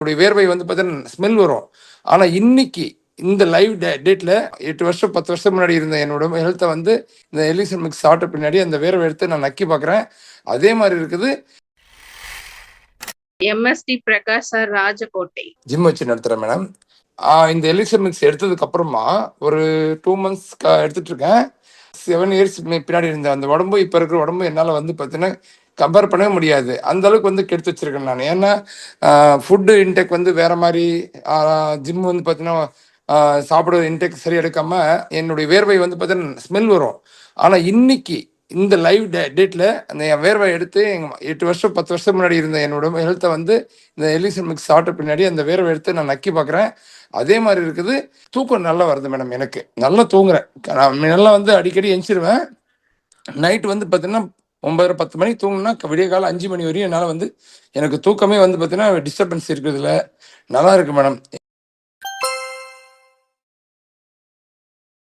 வேர்வை வந்து பார்த்தீங்கன்னா ஸ்மெல் வரும். ஆனால் இன்னைக்கு இந்த லைவ் டேட்டில் 8 வருஷம் 10 வருஷம் முன்னாடி இருந்த என்னோட ஹெல்த்தை வந்து இந்த எலிசன் மிக்ஸ் சாப்பிட்ட பின்னாடி அந்த வேர்வை எடுத்து நான் நக்கி பார்க்குறேன். அதே மாதிரி இருக்குது. MST Prakash sir, Rajakottai. Gym வச்சு நடத்துகிறேன் மேடம். இந்த எலிசன் மிக்ஸ் எடுத்ததுக்கு அப்புறமா ஒரு 2 months எடுத்துட்டு இருக்கேன். 7 years பின்னாடி இருந்த அந்த உடம்பு இப்போ இருக்கிற உடம்பு என்னால் வந்து பார்த்தீங்கன்னா கம்பேர் பண்ணவே முடியாது. அந்த அளவுக்கு வந்து கெடுத்து வச்சிருக்கேன் நான். ஏன்னா ஃபுட்டு இன்டேக் வந்து வேற மாதிரி, ஜிம் வந்து பார்த்தீங்கன்னா சாப்பிட இன்டேக் சரி எடுக்காம என்னுடைய வேர்வை வந்து பார்த்தீங்கன்னா ஸ்மெல் வரும். ஆனால் இன்னைக்கு இந்த லைவ் டேட்டில் அந்த என் வேர்வை எடுத்து 8 வருஷம் 10 வருஷம் முன்னாடி இருந்த என்னோட ஹெல்த்தை வந்து இந்த எலிசன் மிக்ஸ் சாப்பிட்ட பின்னாடி அந்த வேர்வை எடுத்து நான் நக்கி பார்க்குறேன். அதே மாதிரி இருக்குது. தூக்கம் நல்லா வருது மேடம். எனக்கு நல்லா தூங்குறேன். நான் நல்லா வந்து அடிக்கடி எந்திரிடுவேன். நைட்டு வந்து பார்த்தீங்கன்னா 9:30 10 மணிக்கு தூங்கினா விடிய காலம் 5 மணி வரையும் என்னால் வந்து எனக்கு தூக்கமே வந்து பார்த்தீங்கன்னா டிஸ்டர்பன்ஸ் இருக்கிறதுல நல்லா இருக்கு மேடம்.